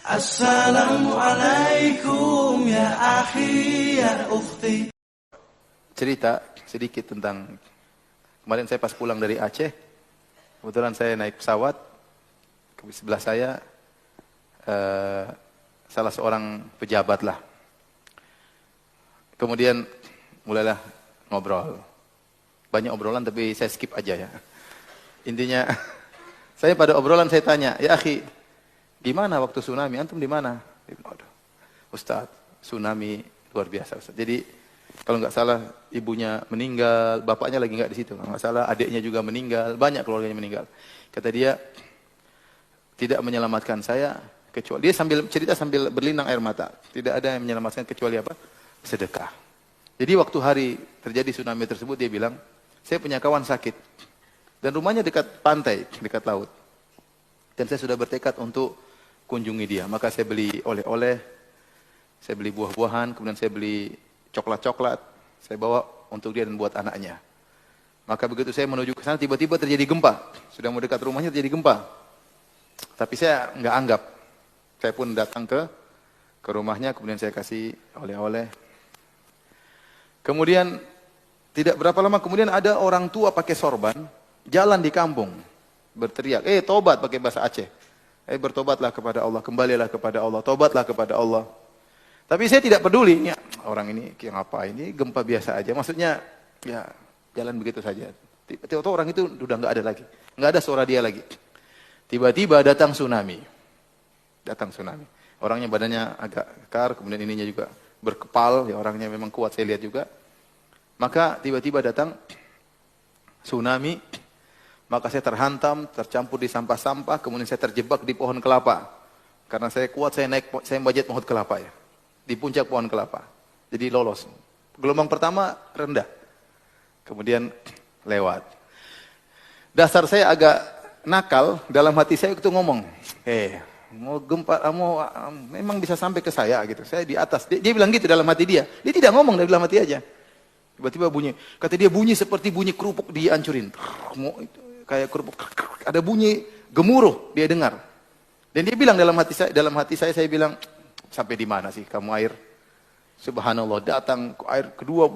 Assalamualaikum ya akhi ya ukhti. Cerita sedikit tentang kemarin saya pas pulang dari Aceh, kebetulan saya naik pesawat, ke sebelah saya salah seorang pejabat lah. Kemudian mulailah ngobrol. Banyak obrolan tapi saya skip aja ya. Intinya saya pada obrolan saya tanya, "Ya akhi, gimana waktu tsunami? Antum di mana?" Waduh, Ustaz, tsunami luar biasa Ustaz. Jadi kalau nggak salah ibunya meninggal, bapaknya lagi nggak di situ. Kalau nggak salah adiknya juga meninggal, banyak keluarganya meninggal. Kata dia, tidak menyelamatkan saya kecuali, dia sambil cerita sambil berlinang air mata. Tidak ada yang menyelamatkan kecuali apa? Sedekah. Jadi waktu hari terjadi tsunami tersebut dia bilang, saya punya kawan sakit dan rumahnya dekat pantai, dekat laut. Dan saya sudah bertekad untuk kunjungi dia. Maka saya beli oleh-oleh, saya beli buah-buahan, kemudian saya beli coklat-coklat, saya bawa untuk dia dan buat anaknya. Maka begitu saya menuju ke sana, tiba-tiba terjadi gempa. Sudah mau dekat rumahnya terjadi gempa. Tapi saya nggak anggap. Saya pun datang ke rumahnya, kemudian saya kasih oleh-oleh. Kemudian tidak berapa lama kemudian ada orang tua pakai sorban, jalan di kampung, berteriak, tobat pakai bahasa Aceh. Bertobatlah kepada Allah, kembalilah kepada Allah, tobatlah kepada Allah. Tapi saya tidak peduli, ya, orang ini ngapain, ini gempa biasa aja. Maksudnya, ya jalan begitu saja. Tiba-tiba orang itu udah nggak ada lagi, nggak ada suara dia lagi. Tiba-tiba datang tsunami. Datang tsunami. Orangnya badannya agak kekar, kemudian ininya juga berkepal, ya orangnya memang kuat saya lihat juga. Maka tiba-tiba datang tsunami, maka saya terhantam, tercampur di sampah-sampah, kemudian saya terjebak di pohon kelapa. Karena saya kuat, saya manjat pohon kelapa ya. Di puncak pohon kelapa. Jadi lolos. Gelombang pertama rendah. Kemudian lewat. Dasar saya agak nakal, dalam hati saya itu ngomong, mau gempa, memang bisa sampai ke saya gitu. Saya di atas. Dia bilang gitu dalam hati dia. Dia tidak ngomong dari dalam hati aja. Tiba-tiba bunyi. Kata dia bunyi seperti bunyi kerupuk dihancurin. Kayak kerupuk. Ada bunyi gemuruh dia dengar. Dan dia bilang dalam hati saya bilang, sampai di mana sih kamu air? Subhanallah, datang air kedua,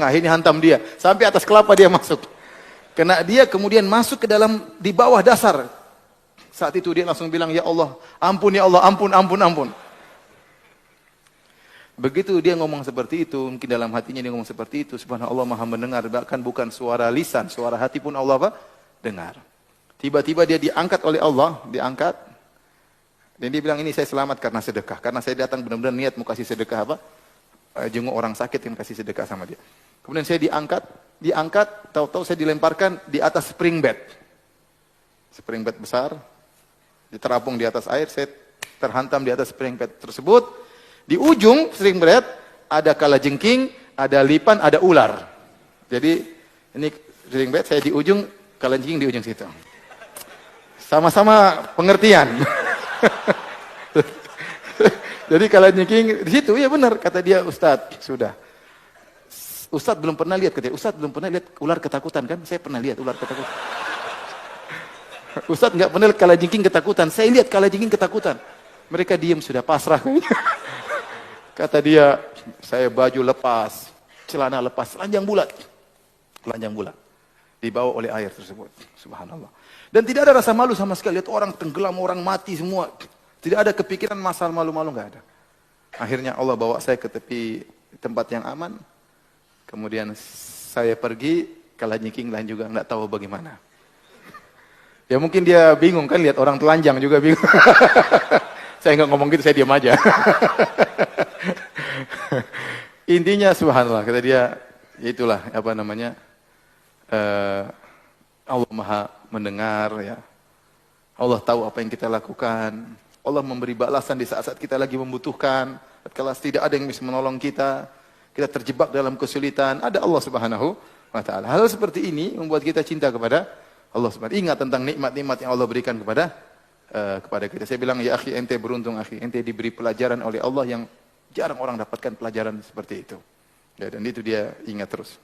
akhirnya hantam dia. Sampai atas kelapa dia masuk. Kena dia kemudian masuk ke dalam, di bawah dasar. Saat itu dia langsung bilang, ya Allah, ampun ya Allah, ampun, ampun, ampun. Begitu dia ngomong seperti itu, mungkin dalam hatinya dia ngomong seperti itu, subhanallah maha mendengar, bahkan bukan suara lisan, suara hati pun Allah apa? Dengar. Tiba-tiba dia diangkat oleh Allah, diangkat. Dan dia bilang, ini saya selamat karena sedekah. Karena saya datang benar-benar niat mau kasih sedekah apa? Jenguk orang sakit yang kasih sedekah sama dia. Kemudian saya diangkat, tahu-tahu saya dilemparkan di atas spring bed. Spring bed besar, diterapung di atas air, saya terhantam di atas spring bed tersebut. Di ujung spring bed ada kalajengking, ada lipan, ada ular. Jadi ini spring bed, saya di ujung, kalajengking di ujung situ. Sama-sama pengertian. Jadi kalau nyengking di situ, ya benar kata dia, Ustadz, sudah. Ustadz belum pernah lihat, katanya. Ustadz belum pernah lihat ular ketakutan kan? Saya pernah lihat ular ketakutan. Ustadz nggak pernah lihat kalajengking ketakutan. Saya lihat kalajengking ketakutan. Mereka diam sudah pasrah. Kata dia, saya baju lepas, celana lepas, telanjang bulat. Telanjang bulat. Dibawa oleh air tersebut. Subhanallah. Dan tidak ada rasa malu sama sekali. Lihat orang tenggelam, orang mati semua. Tidak ada kepikiran masalah malu-malu, nggak ada. Akhirnya Allah bawa saya ke tepi tempat yang aman. Kemudian saya pergi, kalajengking lain juga nggak tahu bagaimana. Ya mungkin dia bingung kan, lihat orang telanjang juga bingung. Saya nggak ngomong gitu, saya diam aja. Intinya subhanallah, kata dia, itulah apa namanya, Allah maha mendengar ya. Allah tahu apa yang kita lakukan. Allah memberi balasan di saat-saat kita lagi membutuhkan. Kalau tidak ada yang bisa menolong kita, kita terjebak dalam kesulitan, ada Allah Subhanahu wa taala. Hal seperti ini membuat kita cinta kepada Allah Subhanahu. Ingat tentang nikmat-nikmat yang Allah berikan kepada kita. Saya bilang, ya akhi, ente beruntung akhi, ente diberi pelajaran oleh Allah yang jarang orang dapatkan pelajaran seperti itu. Ya, dan itu dia ingat terus.